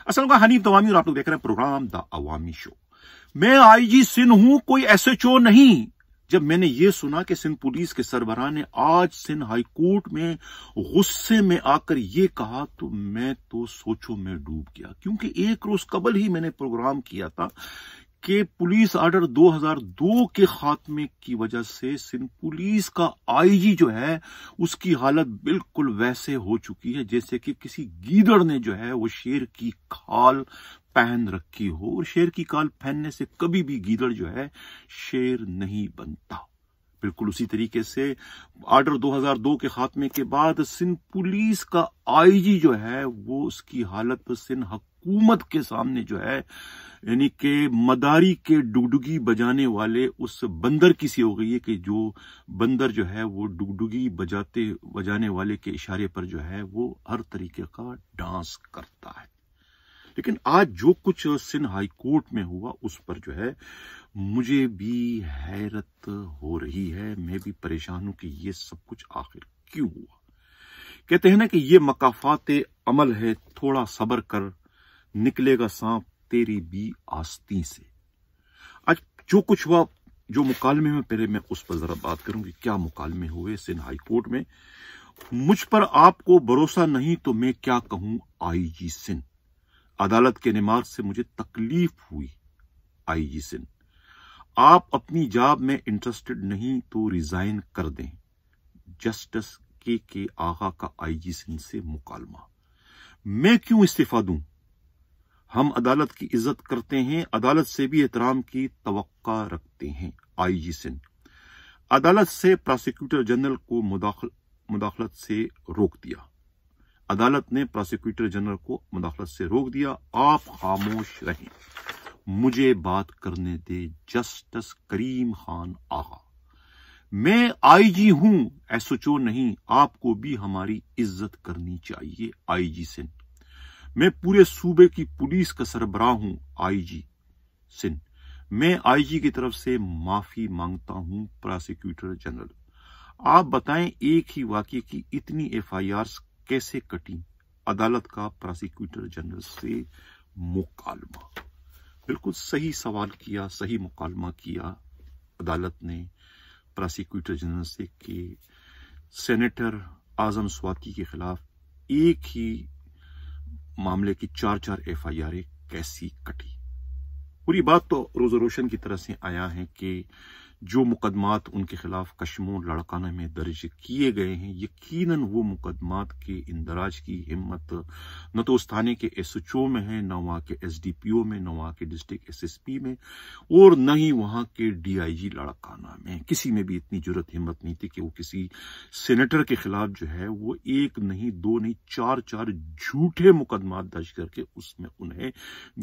असल में हनीफ दवामी और आप लोग देख रहे हैं प्रोग्राम द अवामी शो। मैं आईजी सिंध हूं, कोई एसएचओ नहीं। जब मैंने ये सुना कि सिंध पुलिस के सरबराह ने आज सिंध हाईकोर्ट में गुस्से में आकर ये कहा तो मैं तो सोचो में डूब गया, क्योंकि एक रोज कबल ही मैंने प्रोग्राम किया था कि पुलिस ऑर्डर 2002 के खात्मे की वजह से सिंध पुलिस का आईजी जो है उसकी हालत बिल्कुल वैसे हो चुकी है जैसे कि किसी गीदड़ ने जो है वो शेर की खाल पहन रखी हो, और शेर की खाल पहनने से कभी भी गीदड़ जो है शेर नहीं बनता। बिल्कुल उसी तरीके से ऑर्डर 2002 के खात्मे के बाद सिंध पुलिस का आईजी जो है वो उसकी हालत सिंध हुकूमत के सामने जो है यानी कि मदारी के डुगडुगी बजाने वाले उस बंदर की सी हो गई है कि जो बंदर जो है वो डुगडुगी बजाने वाले के इशारे पर जो है वो हर तरीके का डांस करता है। लेकिन आज जो कुछ सिंध हाई कोर्ट में हुआ उस पर जो है मुझे भी हैरत हो रही है। मैं भी परेशान हूं कि ये सब कुछ आखिर क्यों हुआ। कहते हैं ना कि ये मकाफाते अमल है, थोड़ा सब्र कर, निकलेगा सांप तेरी भी आस्तीन से। आज जो कुछ हुआ, जो मुकालमे में, पहले मैं उस पर जरा बात करूंगी। क्या मुकालमे हुए सिंध हाई कोर्ट में। मुझ पर आपको भरोसा नहीं तो मैं क्या कहूं आईजी सिंध। अदालत के निमार से मुझे तकलीफ हुई आईजी सिंध। आप अपनी जॉब में इंटरेस्टेड नहीं तो रिजाइन कर दें। जस्टिस के आगा का आईजी सिंध से मुकालमा। मैं क्यों इस्तीफा दूं। हम अदालत की इज्जत करते हैं, अदालत से भी एहतराम की तवक्का रखते हैं आईजी सिंध। अदालत से प्रोसिक्यूटर जनरल को मुदाखलत से रोक दिया। अदालत ने प्रोसिक्यूटर जनरल को मुदाखलत से रोक दिया। आप खामोश रहें, मुझे बात करने दे जस्टिस करीम खान आगा। मैं आईजी हूं, एसएचओ नहीं। आपको भी हमारी इज्जत करनी चाहिए आईजी सिंध। मैं पूरे सूबे की पुलिस का सरबराह हूं आईजी सिंध। मैं आईजी की तरफ से माफी मांगता हूं प्रोसिक्यूटर जनरल। आप बताएं एक ही वाकये की इतनी एफआईआर कैसे कटी। अदालत का प्रोसिक्यूटर जनरल से मुकालमा। बिल्कुल सही सवाल किया, सही मुकालमा किया अदालत ने प्रोसिक्यूटर जनरल से कि सेनेटर आजम स्वाति के खिलाफ एक ही मामले की 4 एफआईआर कैसी कटी। पूरी बात तो रोज रोशन की तरह से आया है कि जो मुकदमात उनके खिलाफ कश्मीर लड़काना में दर्ज किए गए हैं, यकीनन वो मुकदमात के इंदराज की हिम्मत न तो उस थाने के एसएचओ में है, न वहां के एसडीपीओ में, न वहां के डिस्ट्रिक्ट एसएसपी में, और न ही वहां के डीआईजी लड़काना में। किसी में भी इतनी जुर्रत हिम्मत नहीं थी कि वो किसी सेनेटर के खिलाफ जो है वो एक नहीं, दो नहीं, 4 झूठे मुकदमात दर्ज करके उसमें उन्हें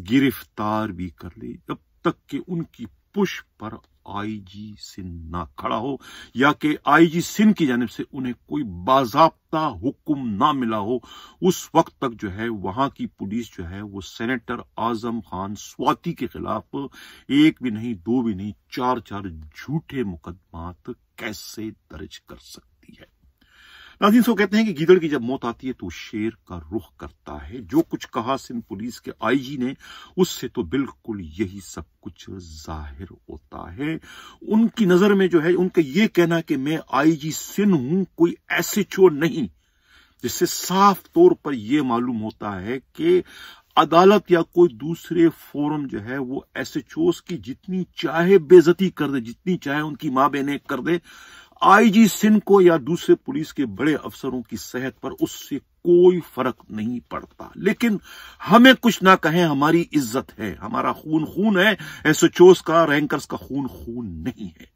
गिरफ्तार भी कर ले, जब तक कि उनकी पुश पर आईजी सिंध ना खड़ा हो या कि आईजी सिंध की जानिब से उन्हें कोई बाज़ाब्ता हुक्म ना मिला हो। उस वक्त तक जो है वहां की पुलिस जो है वो सेनेटर आजम खान स्वाति के खिलाफ एक भी नहीं, दो भी नहीं, 4 झूठे मुकदमात कैसे दर्ज कर सकती है। नाज़रीन, सो कहते हैं कि गीदड़ की जब मौत आती है तो शेर का रुख करता है। जो कुछ कहा सिंध पुलिस के आईजी ने उससे तो बिल्कुल यही सब कुछ जाहिर होता है। उनकी नजर में जो है उनका ये कहना कि मैं आईजी सिंध हूं, कोई एसएचओ नहीं, जिससे साफ तौर पर यह मालूम होता है कि अदालत या कोई दूसरे फोरम जो है वो एसएचओस की जितनी चाहे बेइज्जती कर दे, जितनी चाहे उनकी मां बहनें कर दे, आईजी सिंध को या दूसरे पुलिस के बड़े अफसरों की सेहत पर उससे कोई फर्क नहीं पड़ता। लेकिन हमें कुछ ना कहें, हमारी इज्जत है, हमारा खून खून है, एसएचओस का, रैंकर्स का खून खून नहीं है।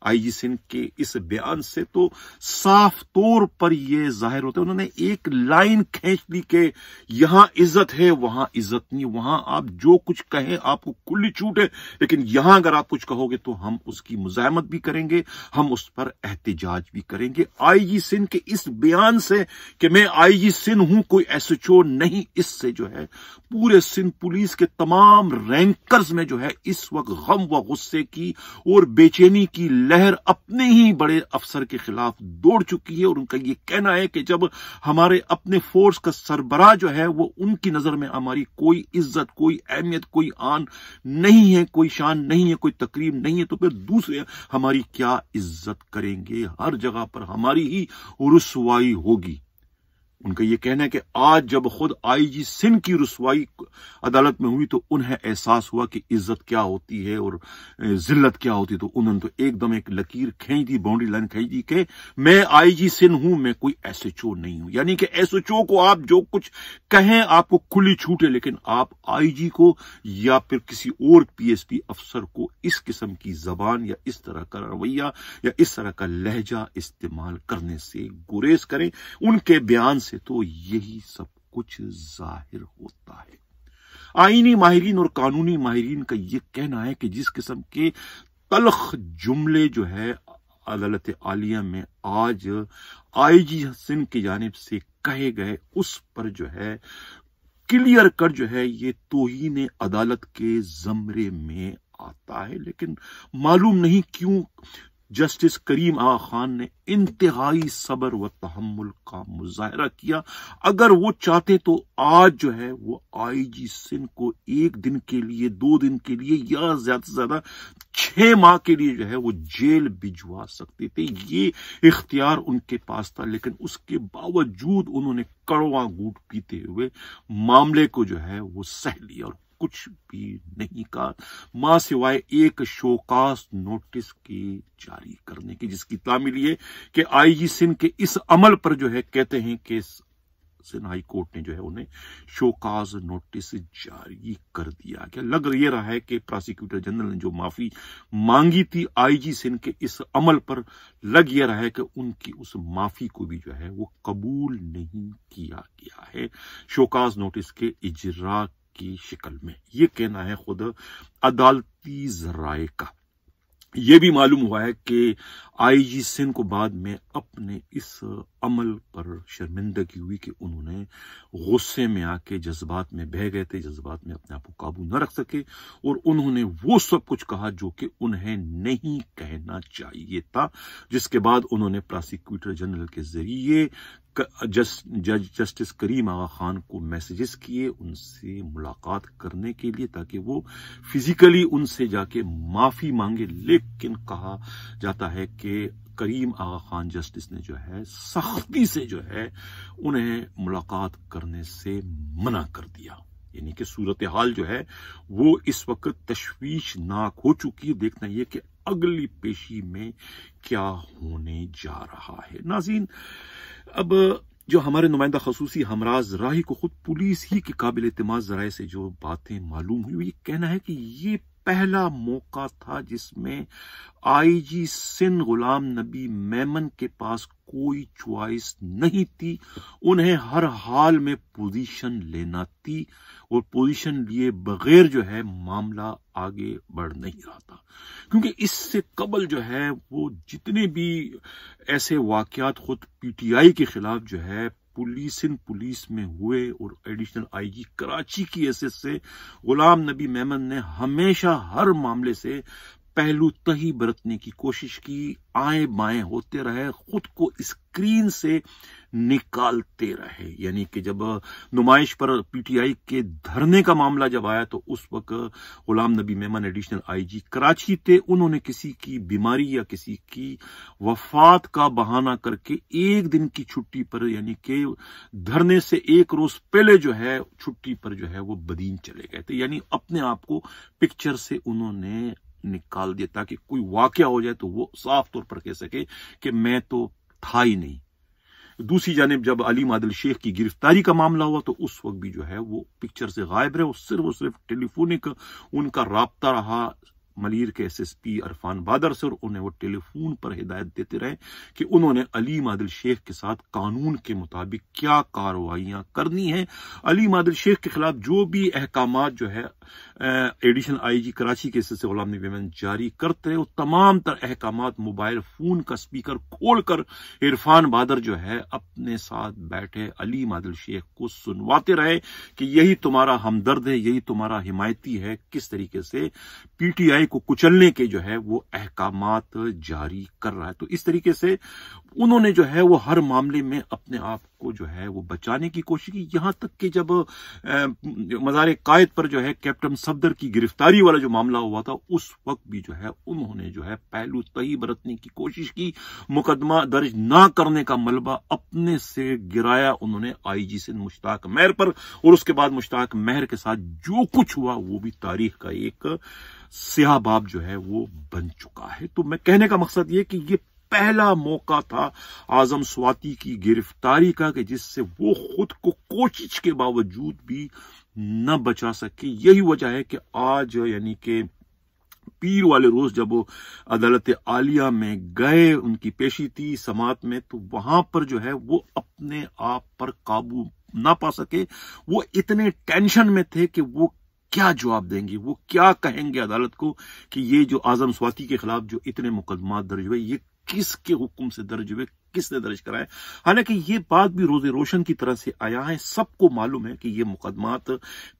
आईजी सिंध के इस बयान से तो साफ तौर पर यह जाहिर होता है, उन्होंने एक लाइन खींच ली कि यहां इज्जत है, वहां इज्जत नहीं। वहां आप जो कुछ कहें आपको खुली छूट है, लेकिन यहां अगर आप कुछ कहोगे तो हम उसकी मुजाहमत भी करेंगे, हम उस पर एहतजाज भी करेंगे। आईजी सिंध के इस बयान से कि मैं आईजी सिंध हूं, कोई एसएचओ नहीं, इससे जो है पूरे सिंध पुलिस के तमाम रैंकर्स में जो है इस वक्त गम व गुस्से की और बेचैनी की लहर अपने ही बड़े अफसर के खिलाफ दौड़ चुकी है और उनका ये कहना है कि जब हमारे अपने फोर्स का सरबराह जो है वो उनकी नजर में हमारी कोई इज्जत, कोई अहमियत, कोई आन नहीं है, कोई शान नहीं है, कोई तकरीम नहीं है, तो फिर दूसरे हमारी क्या इज्जत करेंगे। हर जगह पर हमारी ही रुसवाई होगी। उनका यह कहना है कि आज जब खुद आईजी सिंध की रुसवाई अदालत में हुई तो उन्हें एहसास हुआ कि इज्जत क्या होती है और जिल्लत क्या होती है। तो उन्होंने तो एकदम एक लकीर खींच दी, बाउंड्री लाइन खींच दी कि मैं आईजी सिंध हूं, मैं कोई एसएचओ नहीं हूं। यानी कि एसएचओ को आप जो कुछ कहें आपको खुली छूट है, लेकिन आप आईजी को या फिर किसी और पीएसपी अफसर को इस किस्म की जबान या इस तरह का रवैया या इस तरह का लहजा इस्तेमाल करने से गुरेज करें। उनके बयान से तो यही सब कुछ जाहिर होता है। आईनी माहिरीन और कानूनी माहिरीन का यह कहना है कि जिस किस्म के तल्ख जुमले जो है अदालत आलिया में आज आईजी सिंध की जानिब से कहे गए, उस पर जो है क्लियर कट जो है ये तौहीन अदालत के जमरे में आता है। लेकिन मालूम नहीं क्यों जस्टिस करीम आगा खान ने इंतहाई सब्र व तहम्मुल का मुजाहरा किया। अगर वो चाहते तो आज जो है वो आईजी सिंध को 1 दिन के लिए, 2 दिन के लिए या ज्यादा से ज्यादा 6 माह के लिए जो है वो जेल भिजवा सकते थे। ये इख्तियार उनके पास था, लेकिन उसके बावजूद उन्होंने कड़वा घूंट पीते हुए मामले को जो है वो सह लिया और कुछ भी नहीं कहा, मां सिवाय एक शोकास नोटिस के जारी करने की, जिसकी तामील ये कि आईजी सिंध के इस अमल पर जो है कहते हैं कि सिंध हाई कोर्ट ने जो है उन्हें शोकाज नोटिस जारी कर दिया। क्या लग ये रहा है कि प्रोसिक्यूटर जनरल ने जो माफी मांगी थी आईजी सिंध के इस अमल पर, लग ये रहा है कि उनकी उस माफी को भी जो है वो कबूल नहीं किया गया है शोकाज नोटिस के इजरा की शिकल में। ये कहना है खुद अदालती जराए का। यह भी मालूम हुआ है कि आईजी सिंध को बाद में अपने इस अमल पर शर्मिंदगी हुई कि उन्होंने गुस्से में आके जज्बात में बह गए थे, जज्बात में अपने आप को काबू न रख सके और उन्होंने वो सब कुछ कहा जो कि उन्हें नहीं कहना चाहिए था, जिसके बाद उन्होंने प्रोसिक्यूटर जनरल के जरिए जस्टिस करीम आगा खान को मैसेजेस किए उनसे मुलाकात करने के लिए, ताकि वो फिजिकली उनसे जाके माफी मांगे। लेकिन कहा जाता है कि करीम आगा खान जस्टिस ने जो है सख्ती से जो है उन्हें मुलाकात करने से मना कर दिया। यानी कि सूरत हाल जो है वो इस वक्त तशवीशनाक हो चुकी है। देखना यह कि अगली पेशी में क्या होने जा रहा है। नाज़रीन, अब जो हमारे नुमाइंदा खसूसी हमराज राही को खुद पुलिस ही के काबिल एतमाद जराए से जो बातें मालूम हुई, ये कहना है कि ये पहला मौका था जिसमें आईजी सिंध गुलाम नबी मेमन के पास कोई चॉइस नहीं थी, उन्हें हर हाल में पोजीशन लेना थी और पोजीशन लिए बगैर जो है मामला आगे बढ़ नहीं रहा था। क्योंकि इससे कबल जो है वो जितने भी ऐसे वाकयात खुद पीटीआई के खिलाफ जो है पुलिस में हुए और एडिशनल आईजी कराची की हैसियत से गुलाम नबी मेमन ने हमेशा हर मामले से पहलू तही बरतने की कोशिश की, आए बाएं होते रहे, खुद को स्क्रीन से निकालते रहे। यानी कि जब नुमाइश पर पीटीआई के धरने का मामला जब आया तो उस वक्त गुलाम नबी मेमन एडिशनल आईजी कराची थे। उन्होंने किसी की बीमारी या किसी की वफात का बहाना करके 1 दिन की छुट्टी पर, यानी कि धरने से 1 रोज पहले जो है छुट्टी पर जो है वो बदीन चले गए थे। यानी अपने आप को पिक्चर से उन्होंने निकाल दिया ताकि कोई वाकया हो जाए तो वो साफ तौर पर कह सके कि मैं तो था ही नहीं। दूसरी जानिब जब अलीम आदिल शेख की गिरफ्तारी का मामला हुआ तो उस वक्त भी जो है वो पिक्चर से गायब रहे और सिर्फ टेलीफोनिक उनका राब्ता रहा मलीर के एसएसपी अरफान बादर से, और उन्हें वो टेलीफोन पर हिदायत देते रहे कि उन्होंने अलीम आदिल शेख के साथ कानून के मुताबिक क्या कार्रवाइयां करनी है। अलीम आदिल शेख के खिलाफ जो भी अहकामात जो है एडिशनल आईजी कराची के सिलसिले गुलाम नबी मेमन जारी करते रहे। तमाम तर अहकामात मोबाइल फोन का स्पीकर खोलकर इरफान बादर जो है अपने साथ बैठे अली मादिल शेख को सुनवाते रहे कि यही तुम्हारा हमदर्द है, यही तुम्हारा हिमायती है, किस तरीके से पीटीआई को कुचलने के जो है वो अहकामात जारी कर रहा है। तो इस तरीके से उन्होंने जो है वो हर मामले में अपने आप को जो है वो बचाने की कोशिश की। यहां तक कि जब मज़ार कायद पर जो है कैप्टन सफदर की गिरफ्तारी वाला जो मामला हुआ था, उस वक्त भी जो है उन्होंने जो है पहलू तही बरतने की कोशिश की, मुकदमा दर्ज ना करने का मलबा अपने से गिराया उन्होंने आईजी सिंध मुश्ताक मेहर पर, और उसके बाद मुश्ताक मेहर के साथ जो कुछ हुआ वो भी तारीख का एक स्याह बाब जो है वो बन चुका है। तो मैं कहने का मकसद ये कि ये पहला मौका था आजम स्वाति की गिरफ्तारी का कि जिससे वो खुद को कोशिश के बावजूद भी न बचा सके। यही वजह है कि आज यानी कि पीर वाले रोज जब वो अदालत आलिया में गए, उनकी पेशी थी समात में, तो वहां पर जो है वो अपने आप पर काबू ना पा सके। वो इतने टेंशन में थे कि वो क्या जवाब देंगे, वो क्या कहेंगे अदालत को कि ये जो आजम स्वाति के खिलाफ जो इतने मुकदमा दर्ज हुए ये किसके हुक्म से दर्ज हुए, किसने दर्ज कराए। हालांकि ये बात भी रोजे रोशन की तरह से आया है, सबको मालूम है कि ये मुकदमात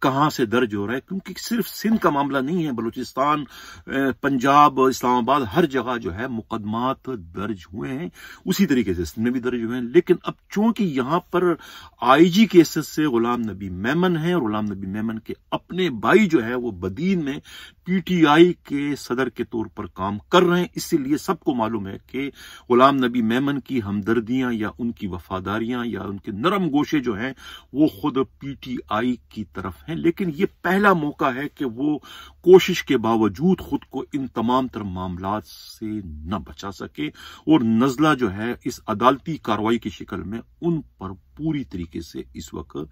कहां से दर्ज हो रहा है, क्योंकि सिर्फ सिंध का मामला नहीं है, बलूचिस्तान, पंजाब, इस्लामाबाद, हर जगह जो है मुकदमात दर्ज हुए हैं। उसी तरीके से सिंध में भी दर्ज हुए हैं। लेकिन अब चूंकि यहां पर आईजी केसेस से गुलाम नबी मेमन है और गुलाम नबी मेमन के अपने भाई जो है वो बदीन में पीटीआई के सदर के तौर पर काम कर रहे हैं, इसीलिए सबको मालूम है कि गुलाम नबी मेमन की हमदर्दियां या उनकी वफादारियां या उनके नरम गोशे जो हैं वो खुद पीटीआई की तरफ हैं। लेकिन ये पहला मौका है कि वो कोशिश के बावजूद खुद को इन तमाम तर मामलात से न बचा सके और नजला जो है इस अदालती कार्रवाई की शक्ल में उन पर पूरी तरीके से इस वक्त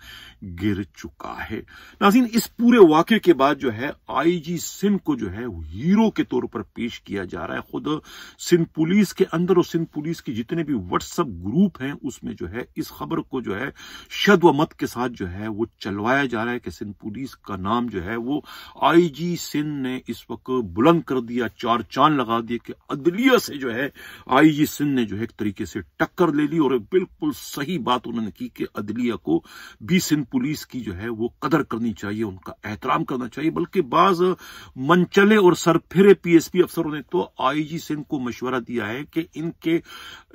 गिर चुका है। नाज़रीन, इस पूरे वाकये के बाद जो है आईजी सिंध को जो है हीरो के तौर पर पेश किया जा रहा है। खुद सिंध पुलिस के अंदर और सिंध पुलिस के जितने भी व्हाट्सएप ग्रुप हैं उसमें जो है इस खबर को जो है शद व मत के साथ जो है वो चलवाया जा रहा है कि सिंध पुलिस का नाम जो है वो आईजी सिंध ने इस वक्त बुलंद कर दिया, चार चांद लगा दिए कि अदलिया से जो है आईजी सिंध ने जो है एक तरीके से टक्कर ले ली। और बिल्कुल सही बात उन्होंने की कि अदलिया को भी सिंध पुलिस की जो है वो कदर करनी चाहिए, उनका एहतराम करना चाहिए। बल्कि बाज मनचले और सरफिरे पीएसपी अफसरों ने तो आईजी सिंध को मशवरा दिया है कि इनके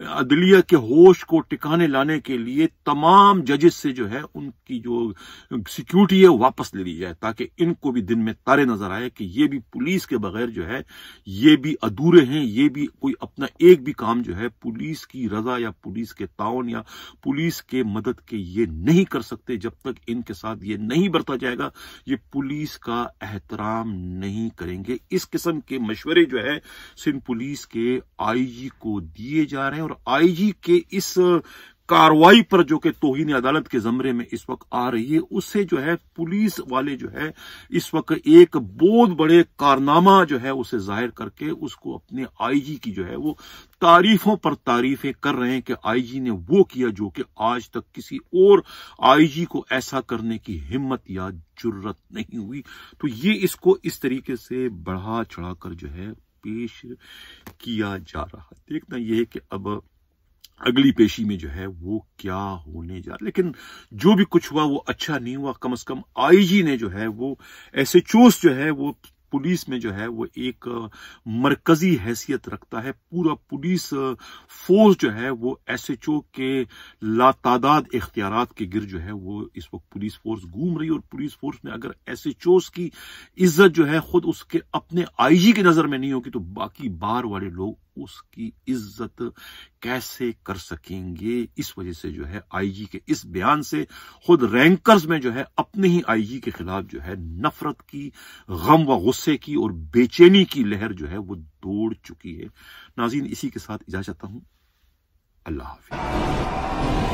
अदलिया के होश को टिकाने लाने के लिए तमाम जजेस से जो है उनकी जो सिक्योरिटी है वापस ले ली जाए, ताकि इनको भी दिन में तारे नजर आए कि ये भी पुलिस के बगैर जो है ये भी अधूरे हैं, ये भी कोई अपना एक भी काम जो है पुलिस की रजा या पुलिस के ताउन या पुलिस के मदद के ये नहीं कर सकते। जब तक इनके साथ ये नहीं बरता जाएगा ये पुलिस का एहतराम नहीं करेंगे। इस किस्म के मशवरे जो है सिंध पुलिस के आईजी को दिए जा रहे हैं और आईजी के इस कार्रवाई पर जो कि तौहीन अदालत के जमरे में इस वक्त आ रही है उससे जो है पुलिस वाले जो है इस वक्त एक बहुत बड़े कारनामा जो है उसे जाहिर करके उसको अपने आईजी की जो है वो तारीफों पर तारीफें कर रहे हैं कि आईजी ने वो किया जो कि आज तक किसी और आईजी को ऐसा करने की हिम्मत या जुर्रत नहीं हुई। तो ये इसको इस तरीके से बढ़ा चढ़ाकर जो है पेश किया जा रहा है। देखना यह है कि अब अगली पेशी में जो है वो क्या होने जा रहा। लेकिन जो भी कुछ हुआ वो अच्छा नहीं हुआ। कम से कम आईजी ने जो है वो एसएचओस जो है वो पुलिस में जो है वो एक मरकजी हैसियत रखता है। पूरा पुलिस फोर्स जो है वो एसएचओ के लातादाद इख्तियारात के गिर जो है वो इस वक्त पुलिस फोर्स घूम रही है। और पुलिस फोर्स में अगर एसएचओस की इज्जत जो है खुद उसके अपने आईजी की नजर में नहीं होगी तो बाकी बाहर वाले लोग उसकी इज्जत कैसे कर सकेंगे। इस वजह से जो है आईजी के इस बयान से खुद रैंकर्स में जो है अपने ही आईजी के खिलाफ जो है नफरत की, गम व गुस्से की और बेचैनी की लहर जो है वो दौड़ चुकी है। नाज़रीन, इसी के साथ इजाजत चाहता हूं। अल्लाह हाफिज।